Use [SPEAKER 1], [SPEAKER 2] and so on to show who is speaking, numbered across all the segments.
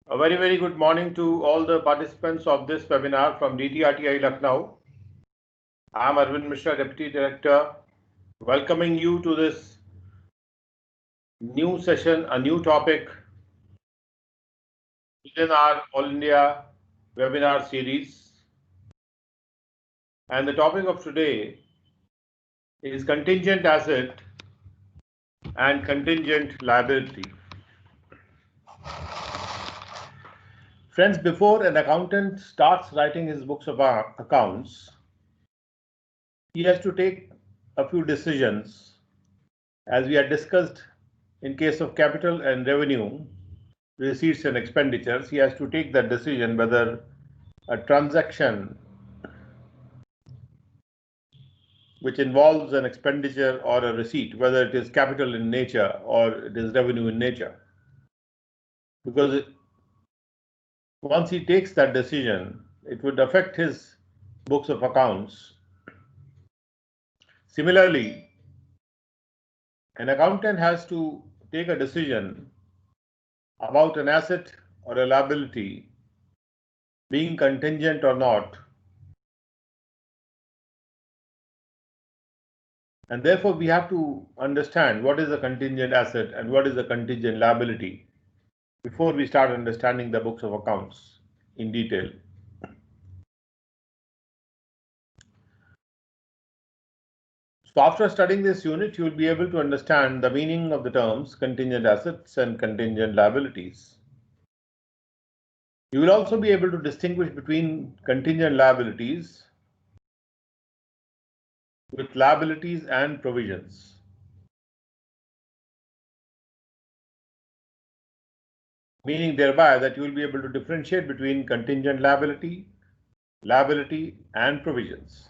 [SPEAKER 1] A very good morning to all the participants of this webinar from DTRTI Lucknow. I am Arvind Mishra, Deputy Director, welcoming you to this new session, a new topic within our All India webinar series. And the topic of today is contingent asset and contingent liability. Friends, before an accountant starts writing his books of accounts, he has to take a few decisions, as we had discussed in case of capital and revenue, receipts and expenditures. He has to take that decision whether a transaction which involves an expenditure or a receipt, whether it is capital in nature or it is revenue in nature. Because once he takes that decision, it would affect his books of accounts. Similarly, an accountant has to take a decision about an asset or a liability being contingent or not. And therefore, we have to understand what is a contingent asset and what is a contingent liability before we start understanding the books of accounts in detail. So after studying this unit, you will be able to understand the meaning of the terms contingent assets and contingent liabilities. You will also be able to distinguish between contingent liabilities with liabilities and provisions. Meaning thereby that you will be able to differentiate between contingent liability, and provisions.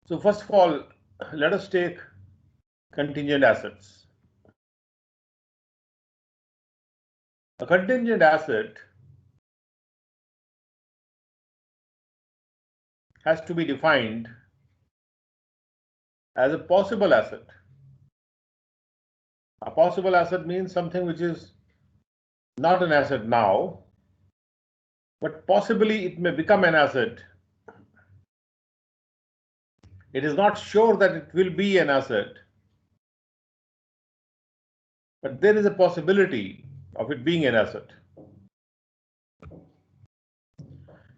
[SPEAKER 1] So first of all, let us take contingent assets. A contingent asset has to be defined as a possible asset. A possible asset means something which is not an asset now, but possibly it may become an asset. It is not sure that it will be an asset, but there is a possibility of it being an asset.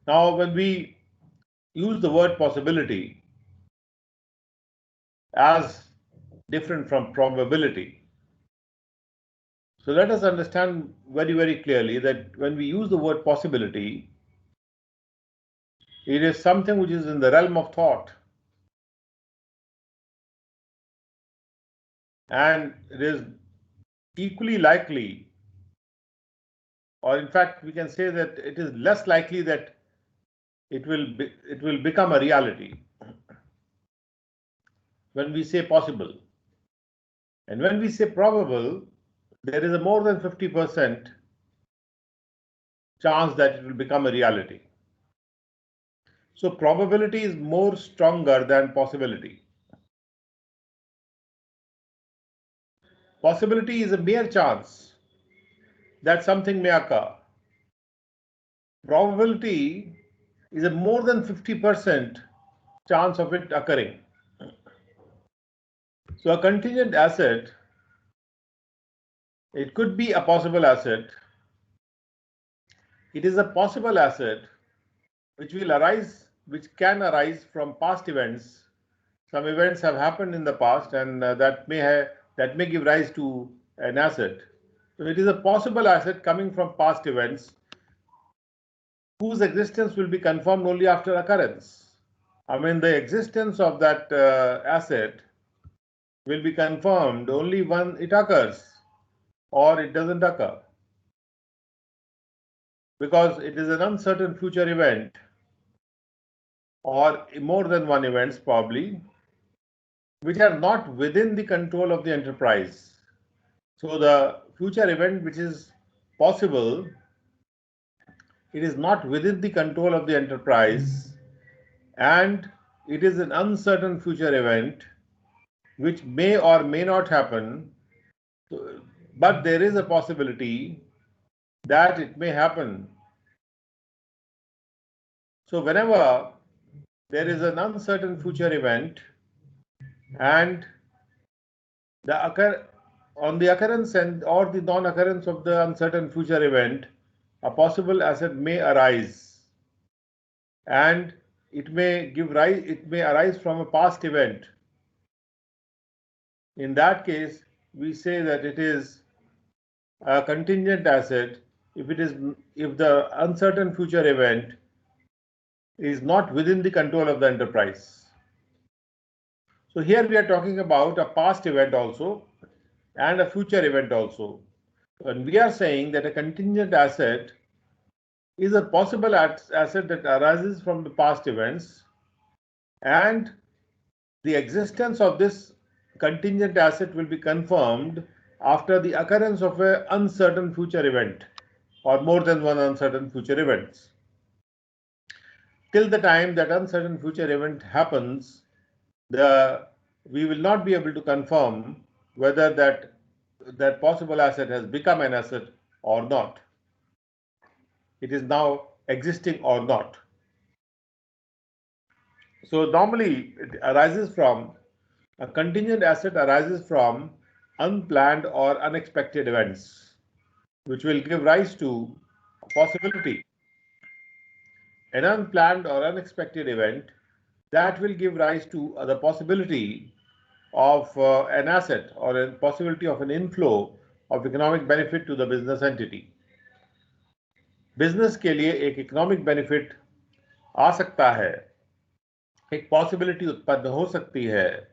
[SPEAKER 1] Now, when we use the word possibility as different from probability, so let us understand very clearly that when we use the word possibility, it is something which is in the realm of thought, and it is equally likely, or in fact we can say that it is less likely that it will become a reality when we say possible. And when we say probable, there is a more than 50% chance that it will become a reality. So probability is more stronger than possibility. Possibility is a mere chance that something may occur. Probability is a more than 50% chance of it occurring. So a contingent asset, it could be a possible asset. It is a possible asset which can arise from past events. Some events have happened in the past, and that may give rise to an asset. So it is a possible asset coming from past events whose existence will be confirmed only after occurrence. I mean, the existence of that asset will be confirmed only when it occurs or it doesn't occur, because it is an uncertain future event, or more than one events probably, which are not within the control of the enterprise. So the future event which is possible, it is not within the control of the enterprise, and it is an uncertain future event which may or may not happen. but there is a possibility that it may happen. So whenever there is an uncertain future event and on the occurrence and or the non-occurrence of the uncertain future event, a possible asset may arise, and it may arise from a past event. In that case, we say that it is a contingent asset if the uncertain future event is not within the control of the enterprise. So here we are talking about a past event also and a future event also. And we are saying that a contingent asset is a possible asset that arises from the past events, and the existence of this contingent asset will be confirmed after the occurrence of an uncertain future event or more than one uncertain future events. Till the time that uncertain future event happens, we will not be able to confirm whether that possible asset has become an asset or not. It is now existing or not. So normally a contingent asset arises from unplanned or unexpected events, which will give rise to a possibility. An unplanned or unexpected event that will give rise to the possibility of an asset or a possibility of an inflow of economic benefit to the business entity. Business के लिए एक economic benefit आ सकता है, एक possibility उत्पन्न हो सकती है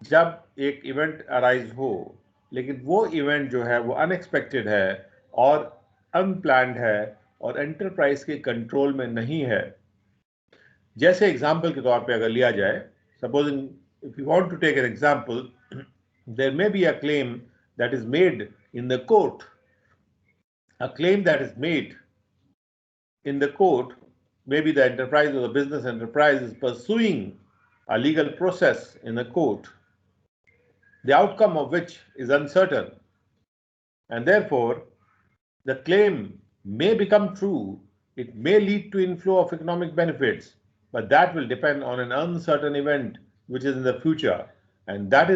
[SPEAKER 1] जब एक इवेंट अराइज हो, लेकिन वो इवेंट जो है वो अनएक्सपेक्टेड है और अनप्लान्ड है और एंटरप्राइज के कंट्रोल में नहीं है. जैसे एग्जाम्पल के तौर पे अगर लिया जाए, supposing if you want to take an example, there may be a claim that is made in the court. A claim that is made in the court, maybe the enterprise or the business enterprise is pursuing a legal process in the court, the outcome of which is uncertain, and therefore the claim may become true. It may lead to inflow of economic benefits, but that will depend on an uncertain event which is in the future, and that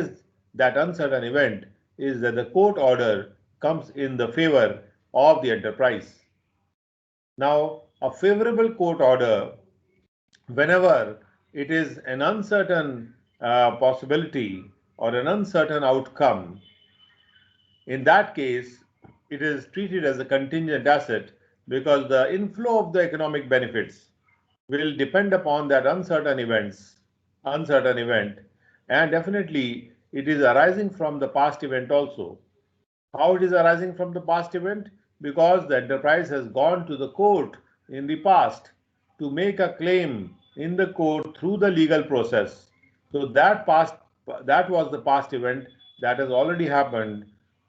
[SPEAKER 1] uncertain event is that the court order comes in the favor of the enterprise. Now, a favorable court order, whenever it is an uncertain possibility or an uncertain outcome, in that case, it is treated as a contingent asset because the inflow of the economic benefits will depend upon that uncertain event, and definitely it is arising from the past event also. How it is arising from the past event? Because the enterprise has gone to the court in the past to make a claim in the court through the legal process. So that was the past event that has already happened,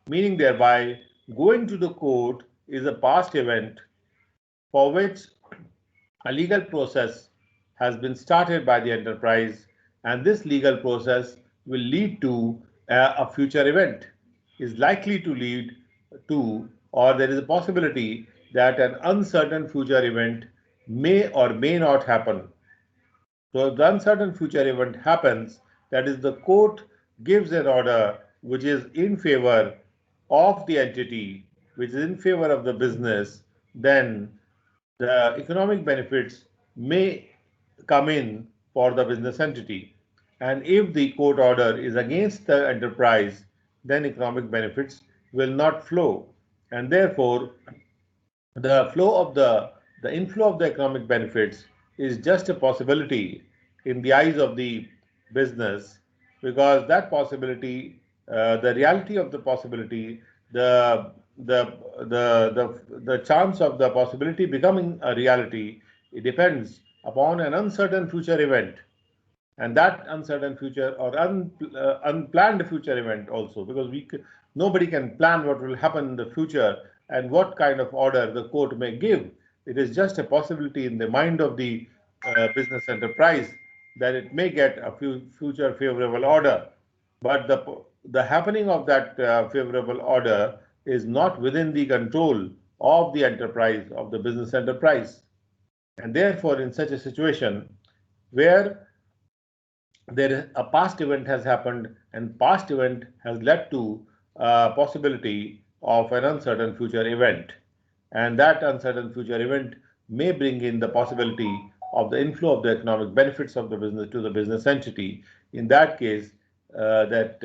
[SPEAKER 1] meaning thereby going to the court is a past event for which a legal process has been started by the enterprise, and this legal process will lead to a future event, is likely to lead to, or there is a possibility that an uncertain future event may or may not happen. So if the uncertain future event happens, that is, the court gives an order which is in favor of the entity, which is in favor of the business, then the economic benefits may come in for the business entity. And if the court order is against the enterprise, then economic benefits will not flow. And therefore, the inflow of the economic benefits is just a possibility in the eyes of the business, because that possibility, the reality of the possibility, the chance of the possibility becoming a reality, it depends upon an uncertain future event, and that uncertain future or unplanned future event also, because nobody can plan what will happen in the future and what kind of order the court may give. It is just a possibility in the mind of the business enterprise that it may get a future favorable order, but the happening of that favorable order is not within the control of the enterprise, of the business enterprise. And therefore, in such a situation where a past event has happened and past event has led to a possibility of an uncertain future event, and that uncertain future event may bring in the possibility of the inflow of the economic benefits of the business to the business entity. In that case, that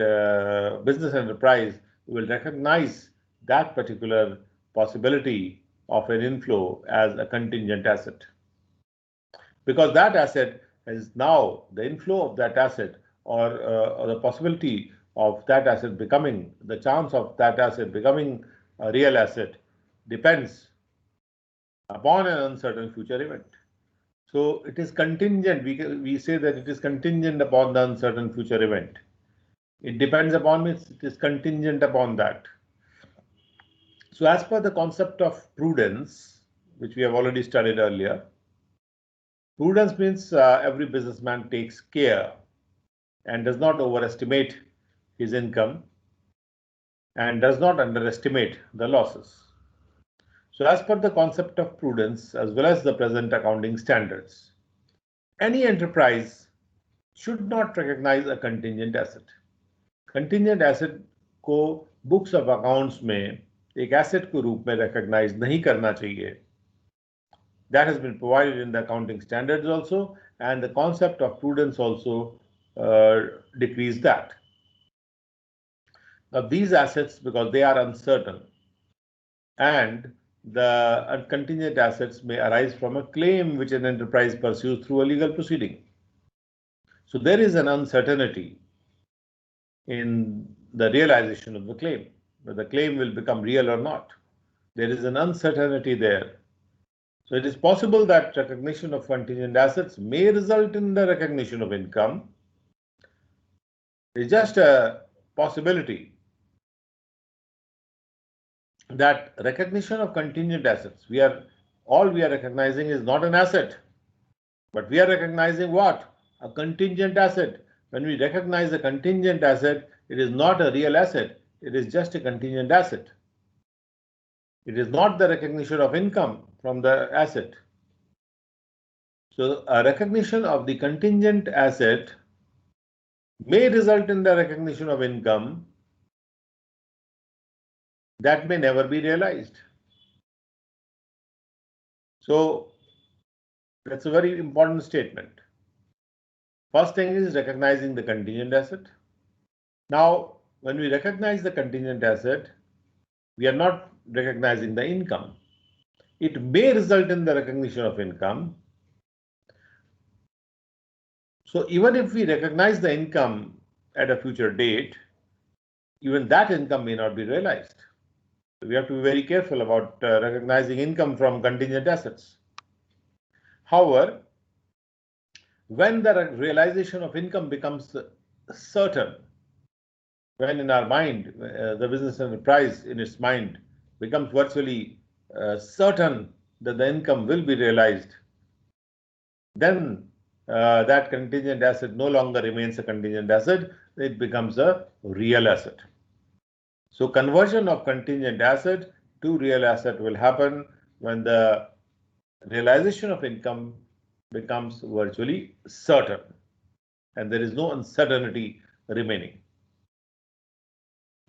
[SPEAKER 1] business enterprise will recognize that particular possibility of an inflow as a contingent asset, because that asset is now the inflow of that asset, or the possibility of that asset becoming, the chance of that asset becoming a real asset depends upon an uncertain future event. So it is contingent. We say that it is contingent upon the uncertain future event. It depends upon it is contingent upon that. So as per the concept of prudence, which we have already studied earlier, prudence means every businessman takes care and does not overestimate his income and does not underestimate the losses. So as per the concept of prudence as well as the present accounting standards, any enterprise should not recognize a contingent asset. Contingent asset को books of accounts में एक asset के रूप में recognize नहीं करना चाहिए. That has been provided in the accounting standards also, and the concept of prudence also decrees that. Now these assets, because they are uncertain, and the contingent assets may arise from a claim which an enterprise pursues through a legal proceeding. So there is an uncertainty in the realization of the claim, whether the claim will become real or not. There is an uncertainty there. So it is possible that recognition of contingent assets may result in the recognition of income. It's just a possibility that recognition of contingent assets, all we are recognizing is not an asset, but we are recognizing what? A contingent asset. When we recognize a contingent asset, it is not a real asset. It is just a contingent asset. It is not the recognition of income from the asset. So a recognition of the contingent asset may result in the recognition of income that may never be realized. So that's a very important statement. First thing is recognizing the contingent asset. Now, when we recognize the contingent asset, we are not recognizing the income. It may result in the recognition of income. So even if we recognize the income at a future date, even that income may not be realized. We have to be very careful about recognizing income from contingent assets. However, when the realization of income becomes certain, when in our mind, the business enterprise in its mind becomes virtually certain that the income will be realized, then that contingent asset no longer remains a contingent asset, it becomes a real asset. So conversion of contingent asset to real asset will happen when the realization of income becomes virtually certain and there is no uncertainty remaining.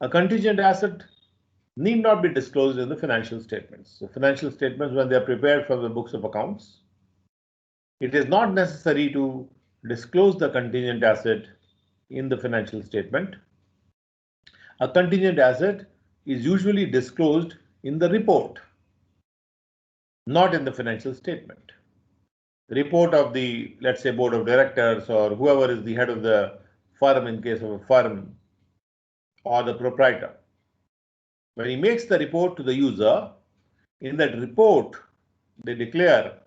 [SPEAKER 1] A contingent asset need not be disclosed in the financial statements. So financial statements, when they are prepared from the books of accounts, it is not necessary to disclose the contingent asset in the financial statement. A contingent asset is usually disclosed in the report, not in the financial statement. The report of the, let's say, board of directors or whoever is the head of the firm in case of a firm, or the proprietor. When he makes the report to the user, in that report, they declare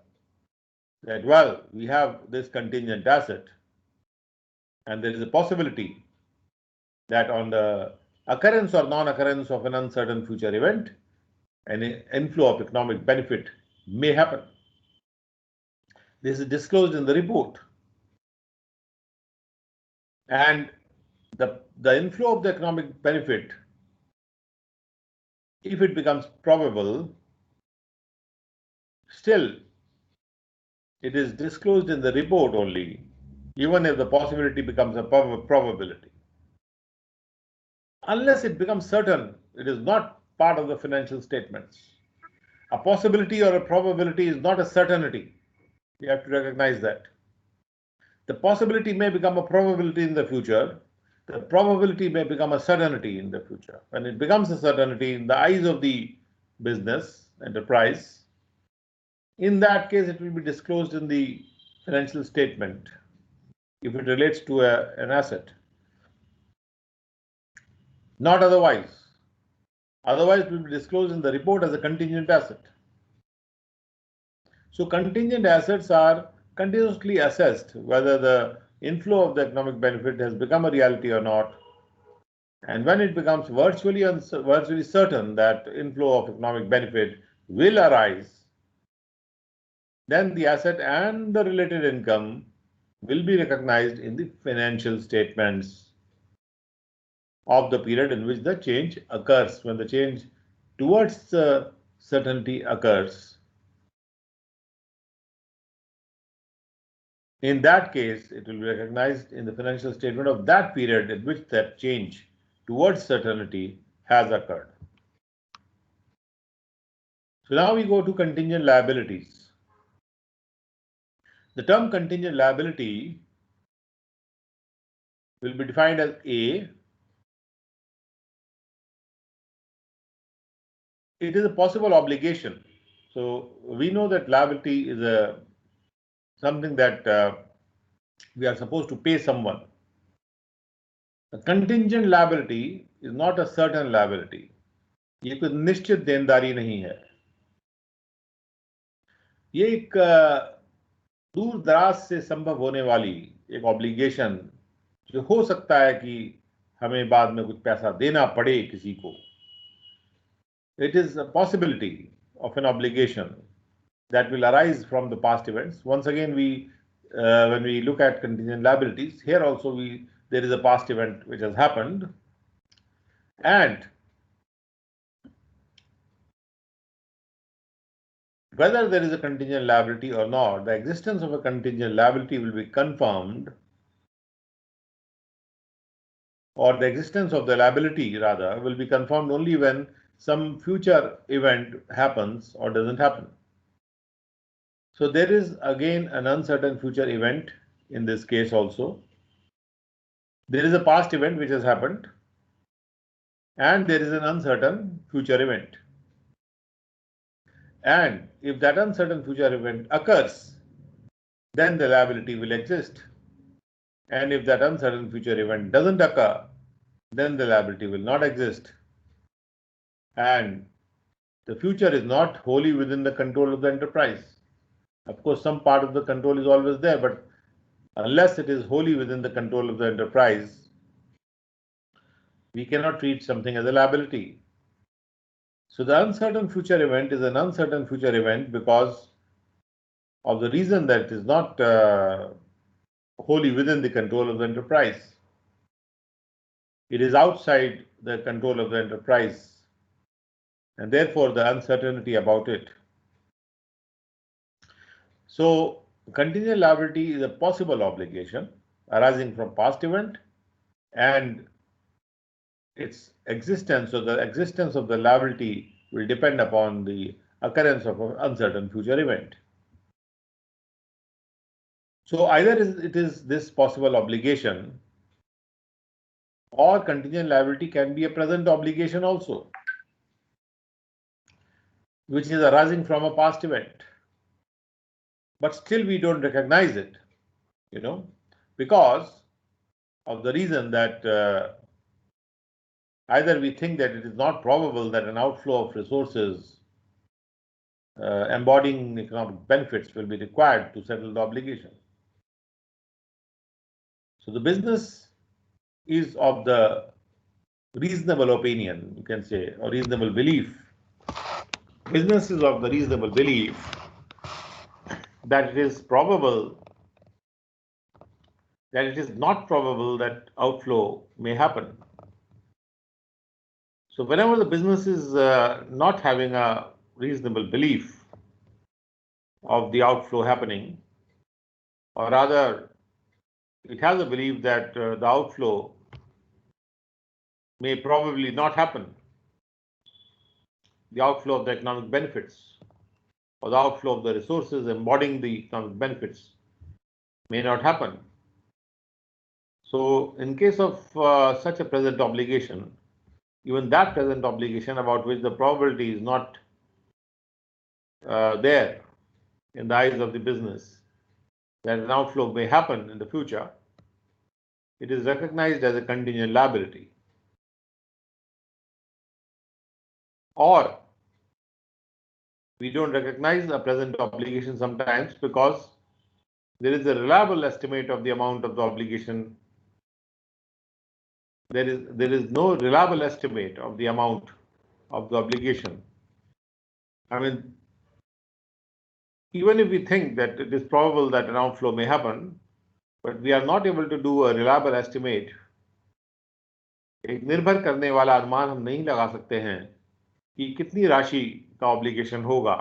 [SPEAKER 1] that, well, we have this contingent asset, and there is a possibility that on the occurrence or non-occurrence of an uncertain future event, an inflow of economic benefit may happen. This is disclosed in the report. And the inflow of the economic benefit if it becomes probable, still it is disclosed in the report only, even if the possibility becomes a probability. Unless it becomes certain, it is not part of the financial statements. A possibility or a probability is not a certainty. You have to recognize that. The possibility may become a probability in the future. The probability may become a certainty in the future. When it becomes a certainty in the eyes of the business enterprise, in that case, it will be disclosed in the financial statement if it relates to an asset. Not otherwise. Otherwise, it will be disclosed in the report as a contingent asset. So contingent assets are continuously assessed whether the inflow of the economic benefit has become a reality or not. And when it becomes virtually certain that inflow of economic benefit will arise, then the asset and the related income will be recognized in the financial statements of the period in which the change occurs. When the change towards certainty occurs, in that case, it will be recognized in the financial statement of that period in which that change towards certainty has occurred. So now we go to contingent liabilities. The term contingent liability will be defined as A. It is a possible obligation. So we know that liability is something that we are supposed to pay someone. A contingent liability is not a certain liability. ये कोई निश्चित देनदारी नहीं है. ये एक दूर दराज से संभव होने वाली एक ऑब्लिगेशन जो हो सकता है कि हमें बाद में कुछ पैसा देना पड़े किसी को. It is a possibility of an obligation that will arise from the past events. Once again, when we look at contingent liabilities, here also there is a past event which has happened, and whether there is a contingent liability or not, the existence of a contingent liability will be confirmed, or the existence of the liability rather will be confirmed only when some future event happens or doesn't happen. So there is again an uncertain future event in this case also. There is a past event which has happened, and there is an uncertain future event. And if that uncertain future event occurs, then the liability will exist. And if that uncertain future event doesn't occur, then the liability will not exist. And the future is not wholly within the control of the enterprise. Of course, some part of the control is always there, but unless it is wholly within the control of the enterprise, we cannot treat something as a liability. So the uncertain future event is an uncertain future event because of the reason that it is not wholly within the control of the enterprise. It is outside the control of the enterprise, and therefore the uncertainty about it. So contingent liability is a possible obligation arising from past event, and its existence or the existence of the liability will depend upon the occurrence of an uncertain future event. So either it is this possible obligation, or contingent liability can be a present obligation also, which is arising from a past event. But still we don't recognize it, because of the reason that either we think that it is not probable that an outflow of resources embodying economic benefits will be required to settle the obligation. So the business is of the reasonable opinion, you can say, or reasonable belief. Business is of the reasonable belief that it is probable, that it is not probable that outflow may happen. So whenever the business is not having a reasonable belief of the outflow happening, or rather it has a belief that the outflow may probably not happen, the outflow of the economic benefits or the outflow of the resources embodying the economic benefits may not happen. So in case of such a present obligation, even that present obligation about which the probability is not there in the eyes of the business that an outflow may happen in the future, it is recognized as a contingent liability. Or we don't recognize a present obligation sometimes because there is a reliable estimate of the amount of the obligation. There is no reliable estimate of the amount of the obligation. I mean, even if we think that it is probable that an outflow may happen, but we are not able to do a reliable estimate. एक निर्भर करने वाला अनुमान हम नहीं लगा सकते हैं कि कितनी राशि का ऑब्लिगेशन होगा.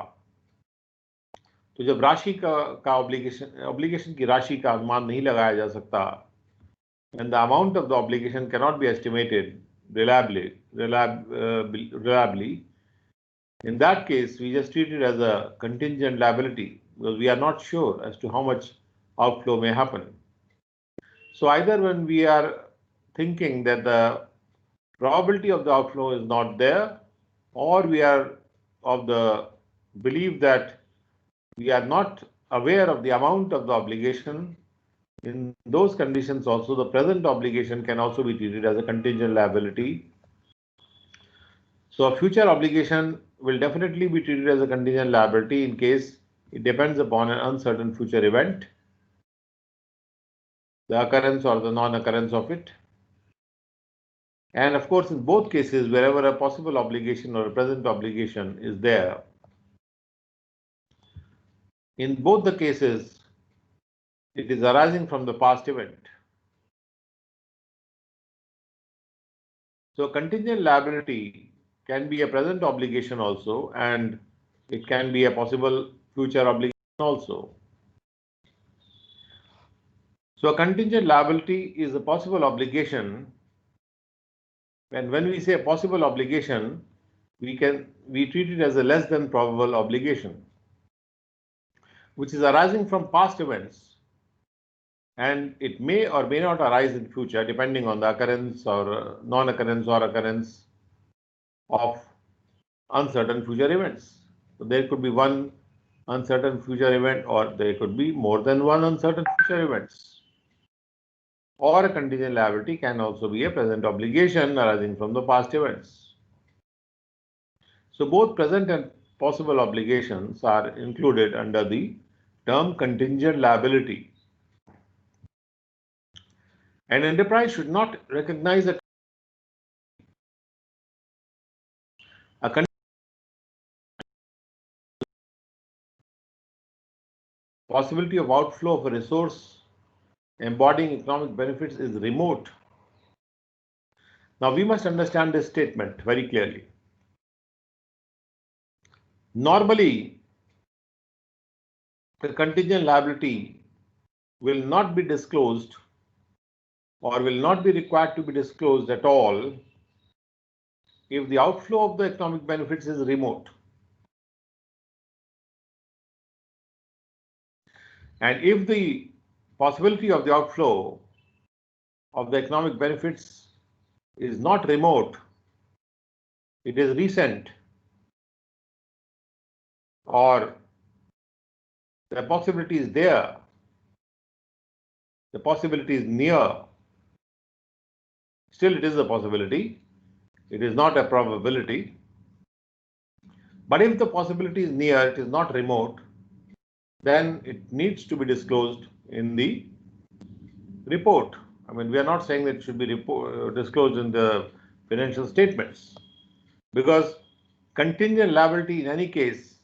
[SPEAKER 1] तो जब राशि का ऑब्लिगेशन की राशि का अनुमान नहीं लगाया जा सकता, and the amount of the obligation cannot be estimated reliably, in that case we just treat it as a contingent liability because we are not sure as to how much outflow may happen. So either when we are thinking that the probability of the outflow is not there, or we are of the belief that we are not aware of the amount of the obligation, in those conditions also the present obligation can also be treated as a contingent liability. So a future obligation will definitely be treated as a contingent liability in case it depends upon an uncertain future event, the occurrence or the non-occurrence of it. And of course, in both cases, wherever a possible obligation or a present obligation is there, in both the cases, it is arising from the past event. So contingent liability can be a present obligation also, and it can be a possible future obligation also. So a contingent liability is a possible obligation, and when we say a possible obligation, we treat it as a less than probable obligation, which is arising from past events, and it may or may not arise in future depending on the occurrence or non-occurrence or occurrence of uncertain future events. So there could be one uncertain future event, or there could be more than one uncertain future events. Or a contingent liability can also be a present obligation arising from the past events. So both present and possible obligations are included under the term contingent liability. An enterprise should not recognize a possibility of outflow of a resource embodying economic benefits is remote. Now we must understand this statement very clearly. Normally, the contingent liability will not be disclosed or will not be required to be disclosed at all if the outflow of the economic benefits is remote. And if the possibility of the outflow of the economic benefits is not remote, it is recent, or the possibility is there, the possibility is near, still it is a possibility, it is not a probability. But if the possibility is near, it is not remote, then it needs to be disclosed in the report. I mean, we are not saying that it should be disclosed in the financial statements, because contingent liability in any case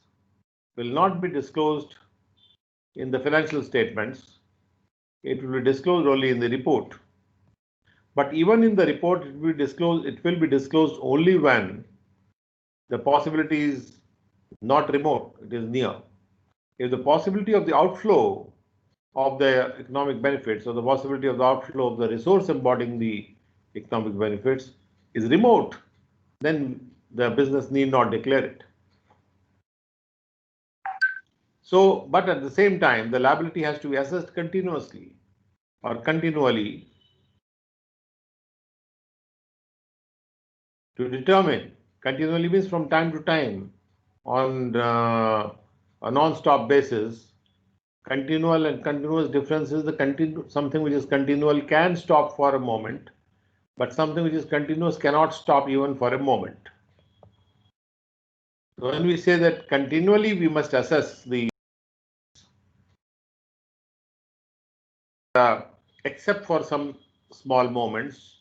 [SPEAKER 1] will not be disclosed in the financial statements. It will be disclosed only in the report. But even in the report, it will be disclosed only when the possibility is not remote, it is near. If the possibility of the outflow of the economic benefits or the possibility of the outflow of the resource embodying the economic benefits is remote, then the business need not declare it. So, but at the same time, the liability has to be assessed continuously or continually to determine. Continually means from time to time on a non-stop basis. Continual and continuous difference is something which is continual can stop for a moment, but something which is continuous cannot stop even for a moment. So when we say that continually we must assess the except for some small moments,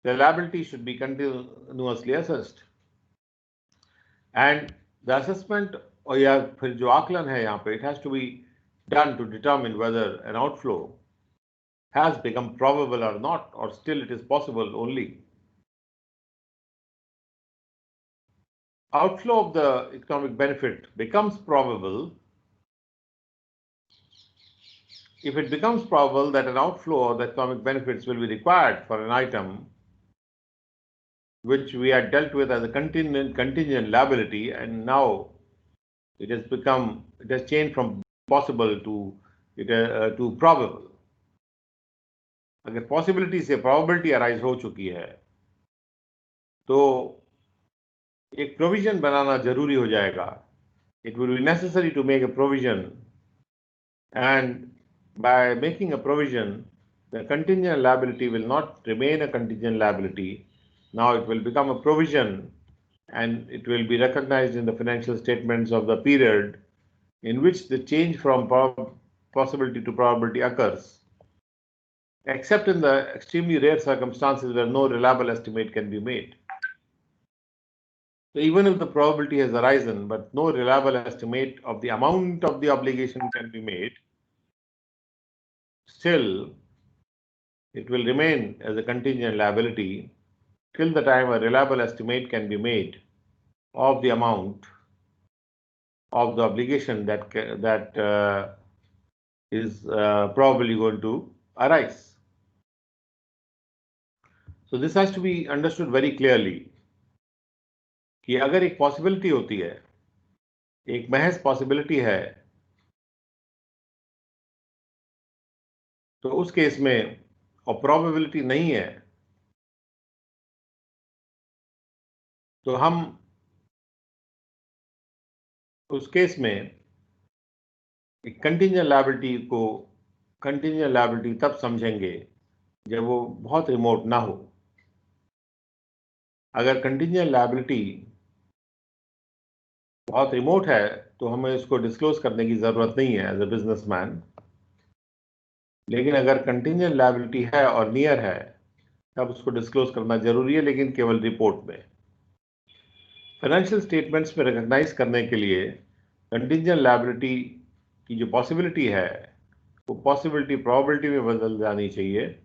[SPEAKER 1] the liability should be continuously assessed. And the assessment or या फिर जो आकलन है यहाँ पे, it has to be done to determine whether an outflow has become probable or not, or still it is possible only. Outflow of the economic benefit becomes probable if it becomes probable that an outflow of the economic benefits will be required for an item which we had dealt with as a contingent liability, and now it has changed from possible to probable. अगर possibility से probability arise हो चुकी है, तो एक provision बनाना जरूरी हो जाएगा. It will be necessary to make a provision, and by making a provision, the contingent liability will not remain a contingent liability. Now it will become a provision, and it will be recognized in the financial statements of the period in which the change from possibility to probability occurs, except in the extremely rare circumstances where no reliable estimate can be made. So even if the probability has arisen, but no reliable estimate of the amount of the obligation can be made, still it will remain as a contingent liability till the time a reliable estimate can be made of the amount of the obligation that is probably going to arise. So this has to be understood very clearly कि अगर एक possibility होती है, एक महज possibility है, तो उस केस में और प्रोबेबिलिटी नहीं है, तो हम उस केस में एक कंटीजेंट लायबिलिटी तब समझेंगे जब वो बहुत रिमोट ना हो. अगर कंटीजेंट लायबिलिटी बहुत रिमोट है तो हमें इसको डिस्क्लोज करने की जरूरत नहीं है एज ए बिजनेसमैन. लेकिन अगर कंटीजेंट लायबिलिटी है और नियर है तब उसको डिस्क्लोज करना जरूरी है, लेकिन केवल रिपोर्ट में. फाइनेंशियल स्टेटमेंट्स में रिकॉग्नाइज करने के लिए कंटीजेंट लायबिलिटी की जो पॉसिबिलिटी है वो पॉसिबिलिटी प्रोबेबिलिटी में बदल जानी चाहिए,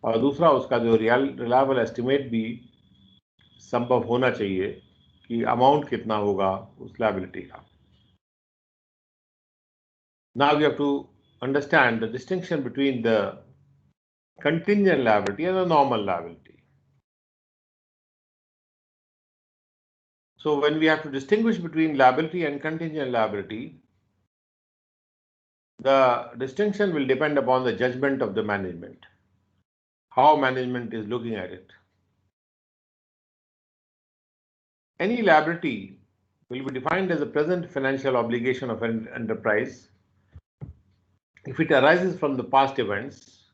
[SPEAKER 1] और दूसरा उसका जो रिलायबल एस्टिमेट भी संभव होना चाहिए कि अमाउंट कितना होगा उस लायबिलिटी का. Now we have to understand the distinction between the contingent liability and the normal liability. So when we have to distinguish between liability and contingent liability, the distinction will depend upon the judgment of the management, how management is looking at it. Any liability will be defined as a present financial obligation of an enterprise if it arises from the past events,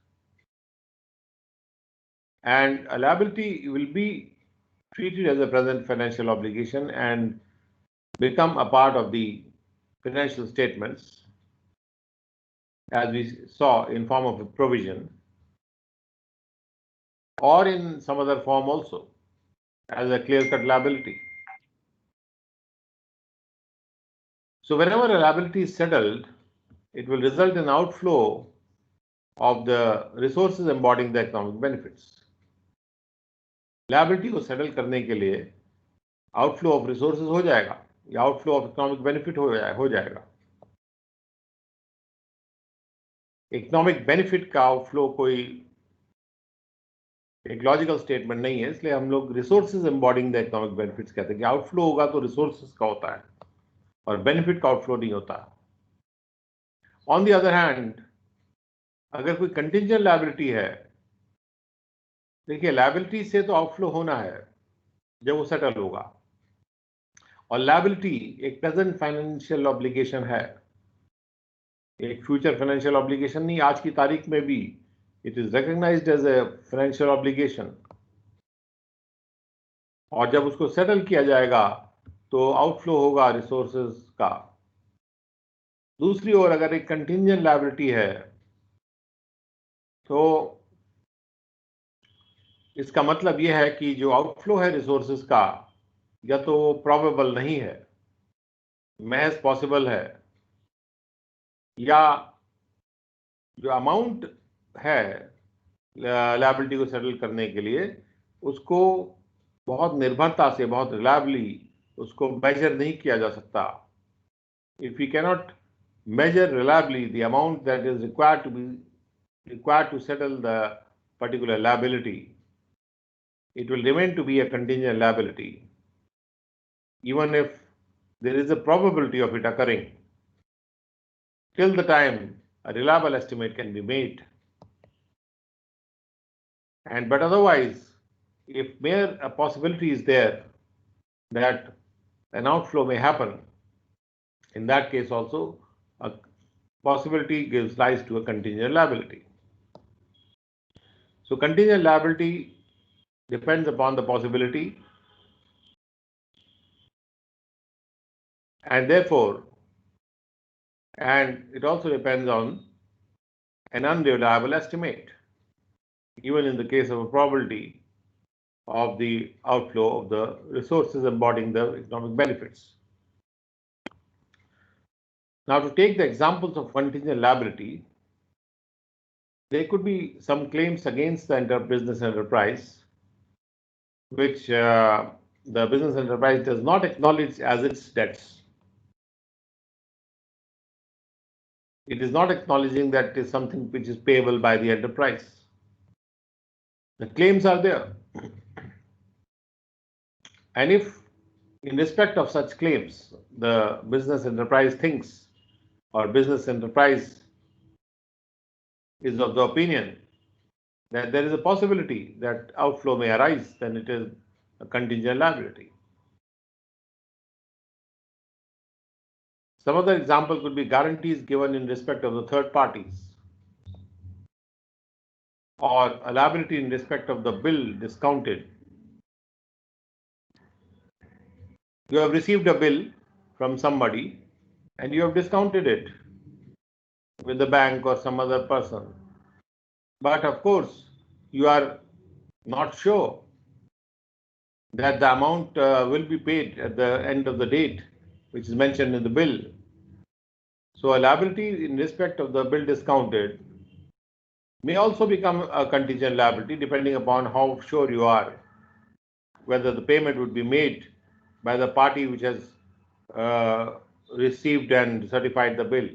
[SPEAKER 1] and a liability will be treated as a present financial obligation and become a part of the financial statements, as we saw, in form of a provision or in some other form also as a clear-cut liability. So whenever a liability is settled, it will result in outflow of the resources embodying the economic benefits. Liability को settle करने के लिए outflow of resources हो जाएगा या outflow of economic benefit हो जाएगा. Economic benefit का आउटफ्लो कोई एक लॉजिकल स्टेटमेंट नहीं है, इसलिए हम लोग resources embodying the economic benefits कहते हैं कि आउटफ्लो होगा तो रिसोर्सेज का होता है और बेनिफिट का आउटफ्लो नहीं होता. ऑन द अदर हैंड, अगर कोई कंटिंजेंट लायबिलिटी है, देखिए लायबिलिटी से तो आउटफ्लो होना है जब वो सेटल होगा, और लायबिलिटी एक प्रेजेंट फाइनेंशियल ऑब्लिगेशन है, एक फ्यूचर फाइनेंशियल ऑब्लिगेशन नहीं. आज की तारीख में भी it is recognised as a financial obligation, और जब उसको सेटल किया जाएगा तो आउटफ्लो होगा रिसोर्सेज का. दूसरी ओर अगर एक कंटिंजेंट लायबिलिटी है तो इसका मतलब यह है कि जो आउटफ्लो है रिसोर्सेज का या तो प्रोबेबल नहीं है, महज पॉसिबल है, या जो अमाउंट है लायबिलिटी को सेटल करने के लिए उसको बहुत निर्भरता से, बहुत रिलायबली उसको मेजर नहीं किया जा सकता. If we cannot measure reliably the amount that is required to settle the particular liability, it will remain to be a contingent liability, even if there is a probability of it occurring, till the time a reliable estimate can be made. But otherwise, if mere a possibility is there that an outflow may happen, in that case also a possibility gives rise to a contingent liability. So contingent liability depends upon the possibility, and therefore, and it also depends on an unreliable estimate, even in the case of a probability of the outflow of the resources embodying the economic benefits. Now, to take the examples of contingent liability, there could be some claims against the business enterprise which the business enterprise does not acknowledge as its debts. It is not acknowledging that it is something which is payable by the enterprise. The claims are there. And if in respect of such claims, the business enterprise thinks, or business enterprise is of the opinion that there is a possibility that outflow may arise, then it is a contingent liability. Some other example could be guarantees given in respect of the third parties, or a liability in respect of the bill discounted. You have received a bill from somebody and you have discounted it with the bank or some other person. But of course, you are not sure that the amount will be paid at the end of the date, which is mentioned in the bill. So a liability in respect of the bill discounted may also become a contingent liability depending upon how sure you are whether the payment would be made by the party which has received and certified the bill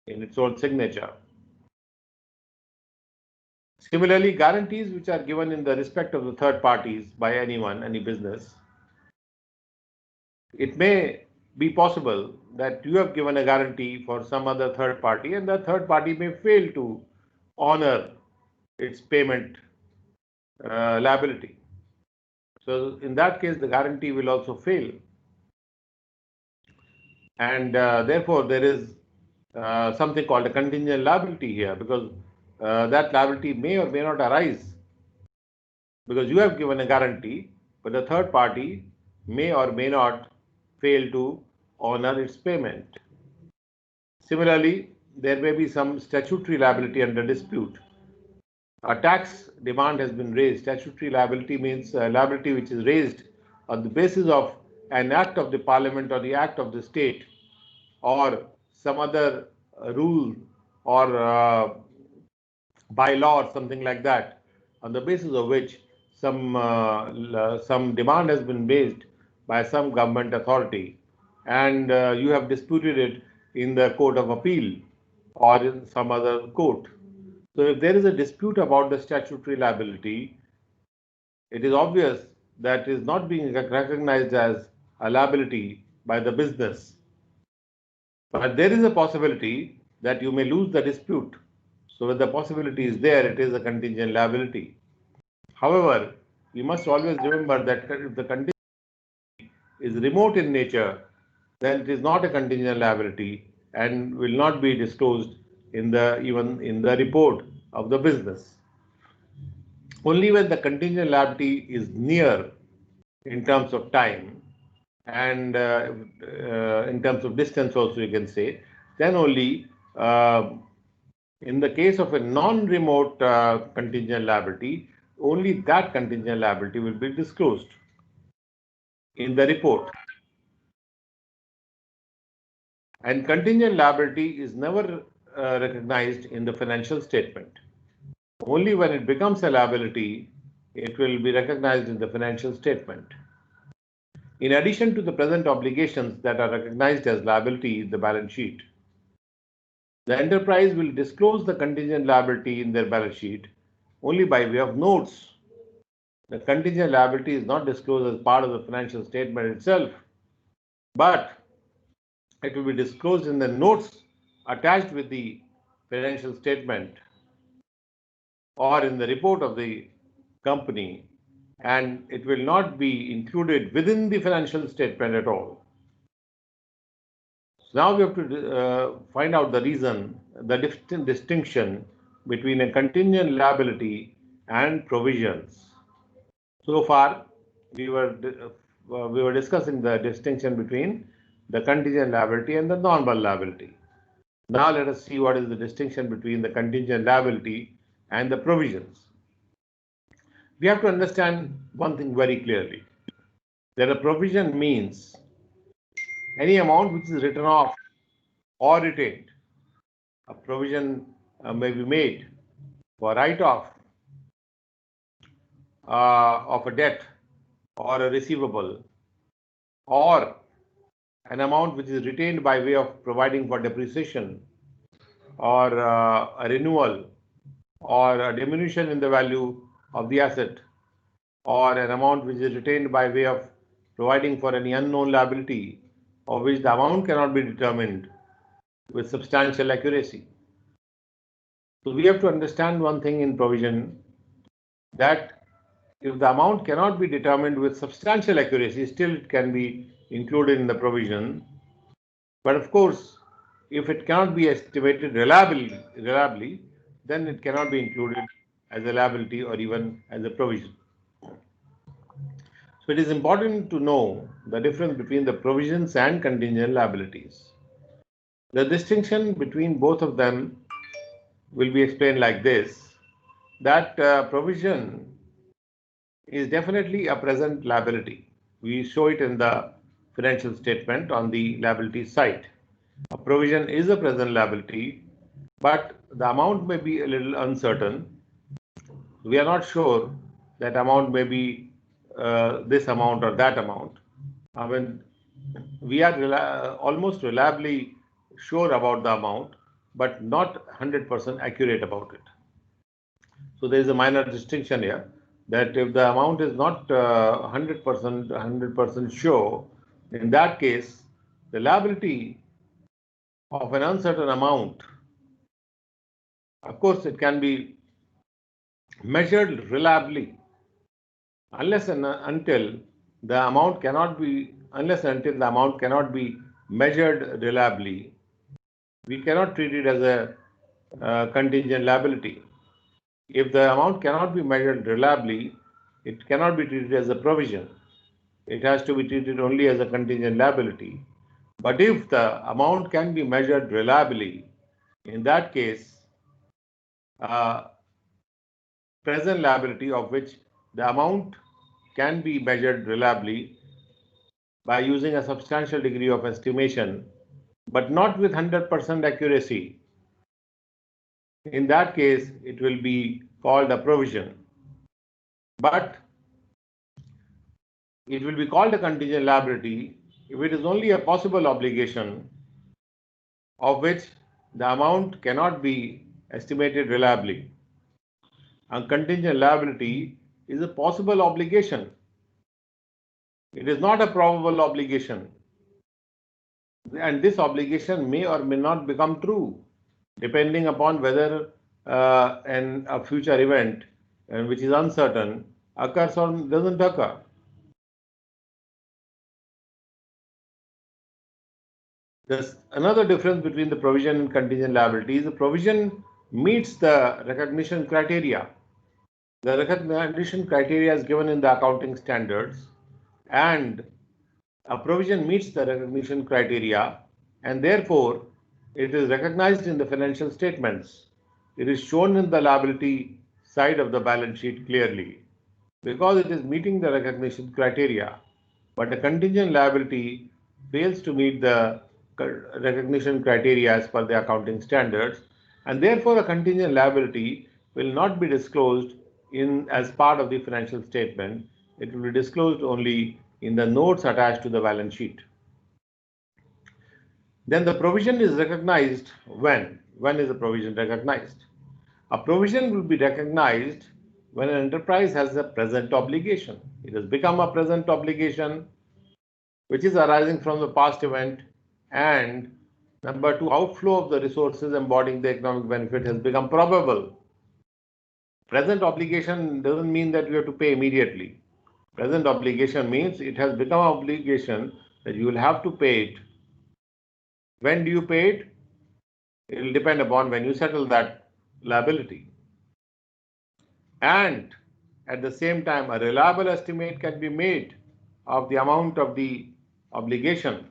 [SPEAKER 1] in its own signature. Similarly, guarantees which are given in the respect of the third parties by anyone, any business, it may be possible that you have given a guarantee for some other third party and that third party may fail to honor its payment liability. So in that case, the guarantee will also fail. And therefore, there is something called a contingent liability here, because that liability may or may not arise because you have given a guarantee, but the third party may or may not fail to honor its payment. Similarly, there may be some statutory liability under dispute. A tax demand has been raised. Statutory liability means liability which is raised on the basis of an act of the parliament or the act of the state or some other rule or by law or something like that, on the basis of which some demand has been raised by some government authority, and you have disputed it in the court of appeal or in some other court. So if there is a dispute about the statutory liability, it is obvious that is not being recognized as a liability by the business. But there is a possibility that you may lose the dispute. So when the possibility is there, it is a contingent liability. However, we must always remember that if the contingent is remote in nature, then it is not a contingent liability and will not be disclosed even in the report of the business. Only when the contingent liability is near in terms of time and in terms of distance also you can say, then only in the case of a non-remote contingent liability, only that contingent liability will be disclosed in the report. And contingent liability is never recognized in the financial statement. Only when it becomes a liability, it will be recognized in the financial statement. In addition to the present obligations that are recognized as liability in the balance sheet, the enterprise will disclose the contingent liability in their balance sheet only by way of notes. The contingent liability is not disclosed as part of the financial statement itself, but it will be disclosed in the notes attached with the financial statement or in the report of the company, and it will not be included within the financial statement at all. So now we have to find out the reason, the distinction between a contingent liability and provisions. So far, we were discussing the distinction between the contingent liability and the normal liability. Now let us see what is the distinction between the contingent liability and the provisions. We have to understand one thing very clearly, that a provision means any amount which is written off or retained. A provision may be made for write-off of a debt or a receivable, or an amount which is retained by way of providing for depreciation or a renewal or a diminution in the value of the asset, or an amount which is retained by way of providing for any unknown liability of which the amount cannot be determined with substantial accuracy. So we have to understand one thing in provision, that if the amount cannot be determined with substantial accuracy, still it can be included in the provision. But of course, if it cannot be estimated reliably, then it cannot be included as a liability or even as a provision. So it is important to know the difference between the provisions and contingent liabilities. The distinction between both of them will be explained like this, that provision is definitely a present liability. We show it in the financial statement on the liability side. A provision is a present liability, but the amount may be a little uncertain. We are not sure that amount may be this amount or that amount. I mean, we are almost reliably sure about the amount, but not 100% accurate about it. So there is a minor distinction here, that if the amount is not 100% sure, in that case, the liability of an uncertain amount, of course, it can be measured reliably unless and until the amount cannot be measured reliably. We cannot treat it as a contingent liability. If the amount cannot be measured reliably, it cannot be treated as a provision. It has to be treated only as a contingent liability. But if the amount can be measured reliably, in that case, present liability of which the amount can be measured reliably by using a substantial degree of estimation, but not with 100% accuracy. in that case, it will be called a provision. But it will be called a contingent liability if it is only a possible obligation of which the amount cannot be estimated reliably. A contingent liability is a possible obligation. It is not a probable obligation. And this obligation may or may not become true, depending upon whether a future event, which is uncertain, occurs or doesn't occur. There's another difference between the provision and contingent liability is the provision meets the recognition criteria. The recognition criteria is given in the accounting standards, and a provision meets the recognition criteria, and therefore it is recognized in the financial statements. It is shown in the liability side of the balance sheet clearly because it is meeting the recognition criteria. But a contingent liability fails to meet the recognition criteria as per the accounting standards, and therefore a contingent liability will not be disclosed in as part of the financial statement. It will be disclosed only in the notes attached to the balance sheet. Then the provision is recognized when? When is the provision recognized? A provision will be recognized when an enterprise has a present obligation. It has become a present obligation which is arising from the past event, and number two, outflow of the resources embodying the economic benefit has become probable. Present obligation doesn't mean that you have to pay immediately. Present obligation means it has become an obligation that you will have to pay it. When do you pay it? It will depend upon when you settle that liability. And at the same time, a reliable estimate can be made of the amount of the obligation.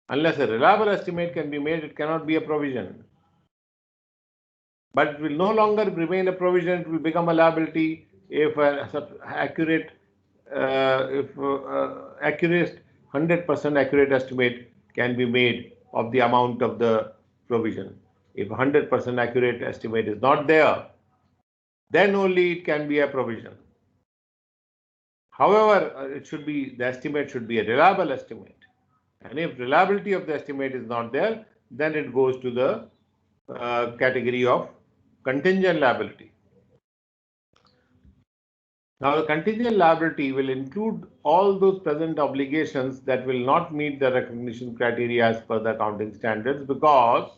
[SPEAKER 1] Unless a reliable estimate can be made, it cannot be a provision. But it will no longer remain a provision, it will become a liability if accurate 100% accurate estimate can be made of the amount of the provision. If 100% accurate estimate is not there, then only it can be a provision. However, the estimate should be a reliable estimate. And if reliability of the estimate is not there, then it goes to the category of contingent liability. Now, the contingent liability will include all those present obligations that will not meet the recognition criteria as per the accounting standards, because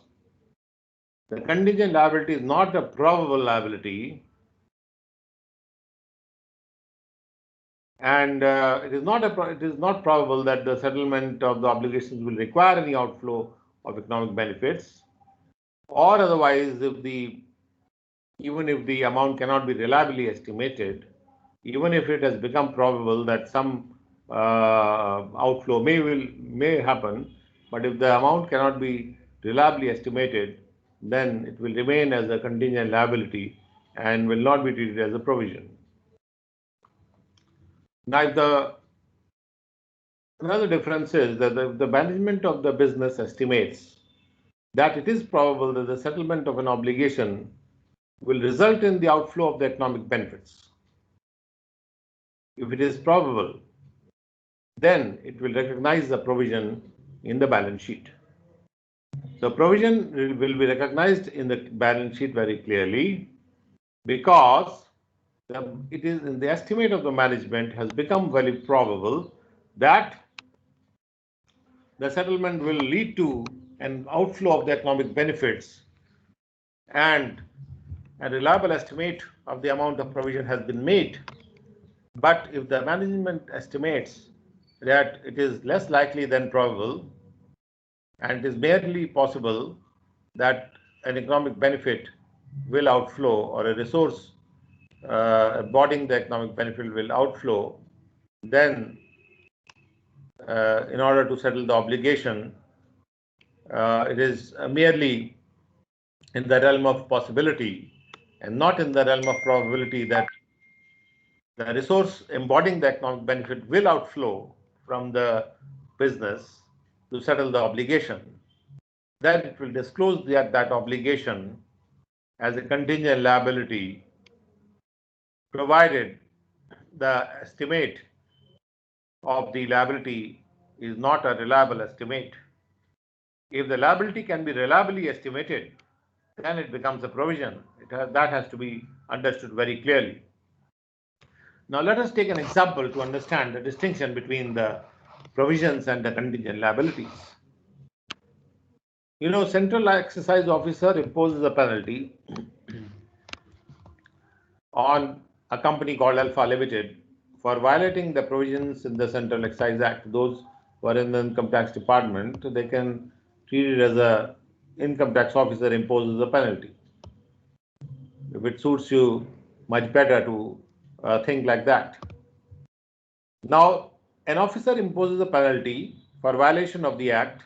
[SPEAKER 1] the contingent liability is not a probable liability, and it is not probable that the settlement of the obligations will require any outflow of economic benefits, or otherwise, even if the amount cannot be reliably estimated, even if it has become probable that some outflow may happen, but if the amount cannot be reliably estimated, then it will remain as a contingent liability and will not be treated as a provision. Now, another difference is that the management of the business estimates that it is probable that the settlement of an obligation will result in the outflow of the economic benefits. If it is probable, then it will recognize the provision in the balance sheet. So provision will be recognized in the balance sheet very clearly because it is in the estimate of the management has become very probable that the settlement will lead to an outflow of the economic benefits, and a reliable estimate of the amount of provision has been made. But if the management estimates that it is less likely than probable, and it is merely possible that an economic benefit will outflow, or a resource embodying the economic benefit will outflow, then in order to settle the obligation, it is merely in the realm of possibility and not in the realm of probability that the resource embodying the economic benefit will outflow from the business to settle the obligation. Then it will disclose that obligation as a contingent liability, provided the estimate of the liability is not a reliable estimate. If the liability can be reliably estimated, then it becomes a provision. That has to be understood very clearly. Now let us take an example to understand the distinction between the provisions and the contingent liabilities. Central Exercise Officer imposes a penalty on a company called Alpha Limited for violating the provisions in the Central Excise Act. Those who are in the income tax department, they can treat it as a income tax officer imposes a penalty. If it suits you, much better to think like that. Now, an officer imposes a penalty for violation of the Act,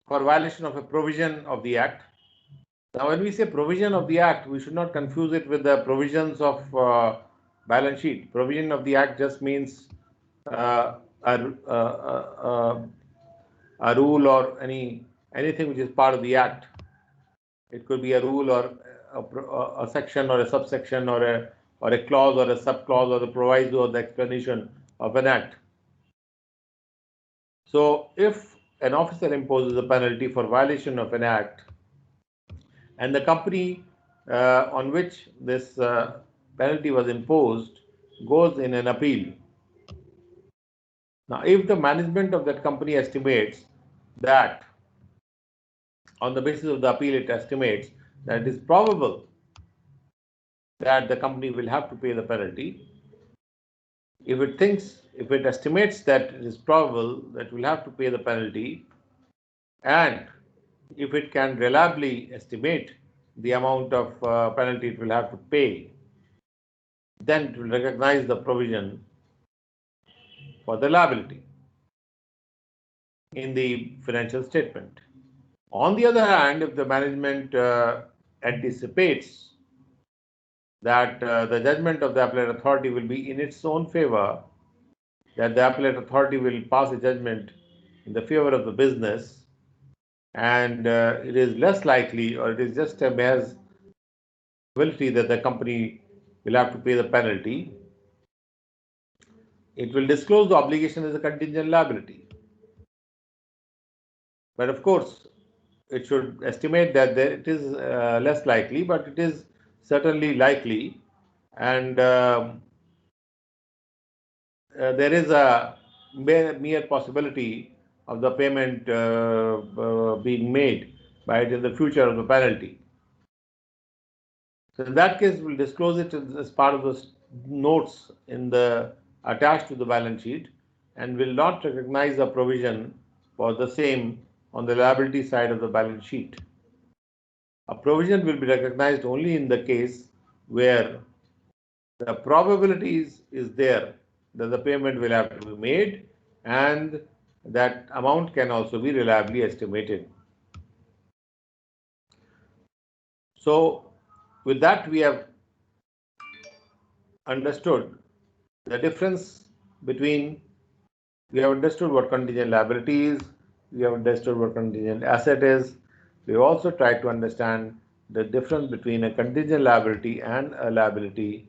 [SPEAKER 1] for violation of a provision of the Act. Now, when we say provision of the Act, we should not confuse it with the provisions of balance sheet. Provision of the Act just means a rule or anything which is part of the Act. It could be a rule or a section or a subsection or a clause or a subclause or the proviso or the explanation of an Act. So, if an officer imposes a penalty for violation of an Act, and the company on which this penalty was imposed goes in an appeal. Now, if the management of that company estimates that, on the basis of the appeal, it estimates that it is probable that the company will have to pay the penalty, if it estimates that it is probable that it will have to pay the penalty, and if it can reliably estimate the amount of penalty it will have to pay, then it will recognize the provision for the liability in the financial statement. On the other hand, if the management anticipates that the judgment of the appellate authority will be in its own favor, that the appellate authority will pass a judgment in the favor of the business, and it is less likely, or it is just a mere possibility that the company will have to pay the penalty, it will disclose the obligation as a contingent liability. But of course, it should estimate that it is less likely, but it is certainly likely, and there is a mere possibility of the payment being made by it in the future of the penalty. So in that case, we'll disclose it as part of the notes attached to the balance sheet, and will not recognize a provision for the same on the liability side of the balance sheet. A provision will be recognized only in the case where the probability is there that the payment will have to be made, and that amount can also be reliably estimated. So, with that, we have understood the difference between, we have understood what contingent liability is, we have understood what contingent asset is, we have also tried to understand the difference between a contingent liability and a liability,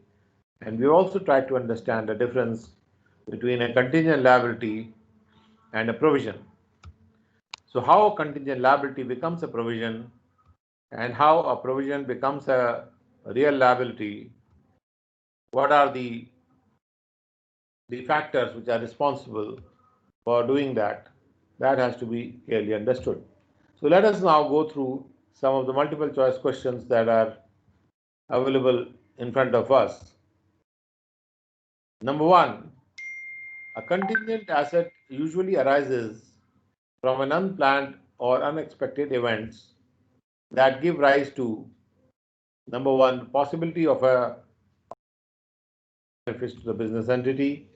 [SPEAKER 1] and we also tried to understand the difference between a contingent liability and a provision. So how a contingent liability becomes a provision and how a provision becomes a real liability, what are the factors which are responsible for doing that, that has to be clearly understood. So let us now go through some of the multiple choice questions that are available in front of us. Number one, a contingent asset usually arises from an unplanned or unexpected events that give rise to, number one, possibility of a benefits to the business entity,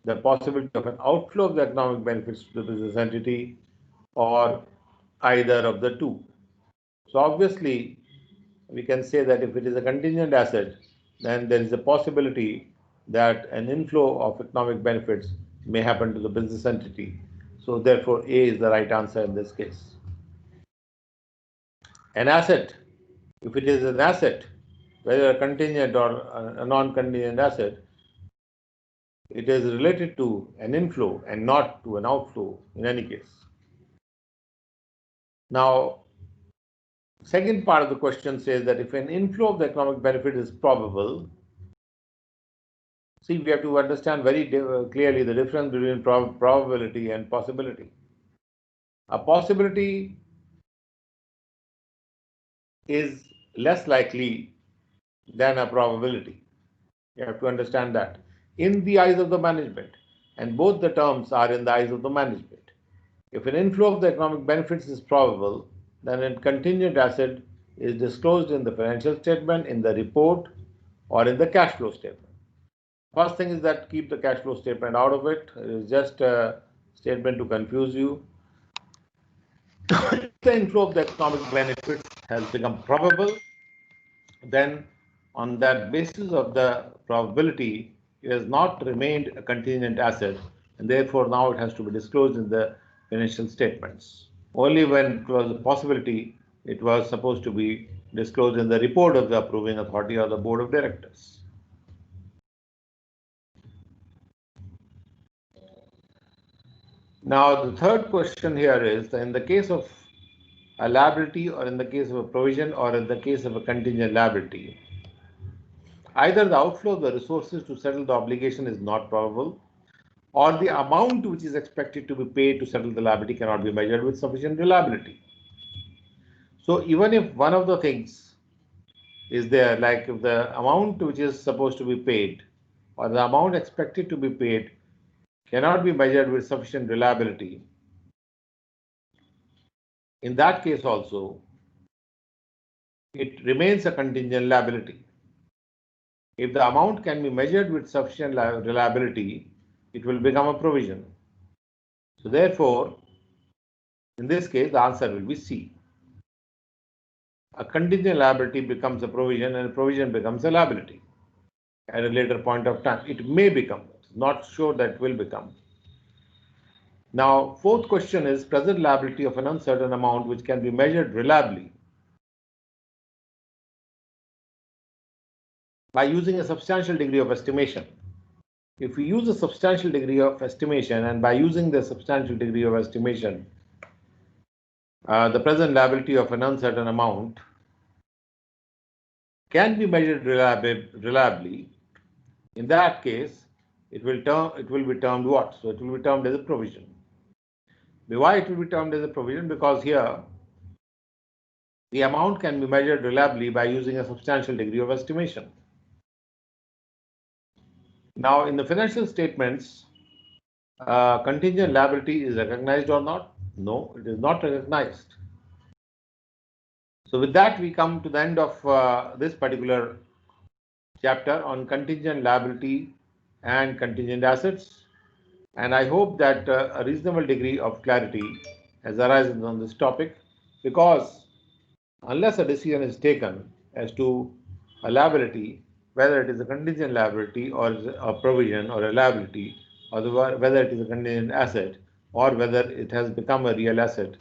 [SPEAKER 1] the possibility of an outflow of the economic benefits to the business entity, or either of the two. So obviously, we can say that if it is a contingent asset, then there is a possibility that an inflow of economic benefits may happen to the business entity. So therefore, A is the right answer in this case. An asset if it is an asset, whether a contingent or a non-contingent asset, it is related to an inflow and not to an outflow in any case. Now, second part of the question says that if an inflow of the economic benefit is probable, see, we have to understand very clearly the difference between probability and possibility. A possibility is less likely than a probability. You have to understand that in the eyes of the management, and both the terms are in the eyes of the management. If an inflow of the economic benefits is probable, then a contingent asset is disclosed in the financial statement, in the report, or in the cash flow statement. First thing is that keep the cash flow statement out of it. It is just a statement to confuse you. If the inflow of the economic benefits has become probable, then on that basis of the probability, it has not remained a contingent asset, and therefore now it has to be disclosed in the financial statements. Only when it was a possibility, it was supposed to be disclosed in the report of the approving authority or the board of directors. Now, the third question here is that in the case of a liability, or in the case of a provision, or in the case of a contingent liability, either the outflow of the resources to settle the obligation is not probable, or the amount which is expected to be paid to settle the liability cannot be measured with sufficient reliability. So even if one of the things is there, like if the amount which is supposed to be paid or the amount expected to be paid cannot be measured with sufficient reliability, in that case also, it remains a contingent liability. If the amount can be measured with sufficient reliability, it will become a provision. So therefore, in this case, the answer will be C. A contingent liability becomes a provision, and a provision becomes a liability at a later point of time. It may become, not sure that it will become. Now, fourth question is present liability of an uncertain amount which can be measured reliably by using a substantial degree of estimation. If we use a substantial degree of estimation, and by using the substantial degree of estimation, the present liability of an uncertain amount can be measured reliably, in that case, it will be termed what? So it will be termed as a provision. Why it will be termed as a provision? Because here the amount can be measured reliably by using a substantial degree of estimation. Now, in the financial statements, contingent liability is recognized or not? No, it is not recognized. So with that, we come to the end of this particular chapter on contingent liability and contingent assets. And I hope that a reasonable degree of clarity has arisen on this topic, because unless a decision is taken as to a liability, whether it is a contingent liability or a provision or a liability, or whether it is a contingent asset or whether it has become a real asset,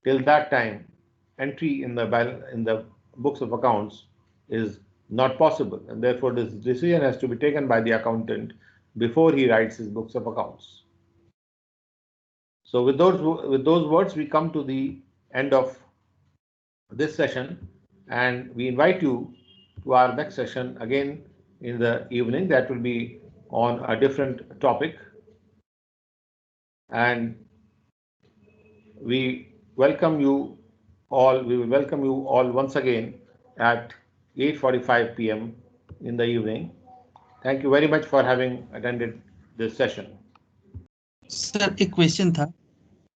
[SPEAKER 1] till that time, entry in the books of accounts is not possible, and therefore this decision has to be taken by the accountant before he writes his books of accounts. So with those words, we come to the end of this session, and we invite you to our next session again in the evening. That will be on a different topic, and we welcome you all. We will welcome you all once again at 8:45 p.m. in the evening. Thank you very much for having attended this session.
[SPEAKER 2] Sir, एक question था.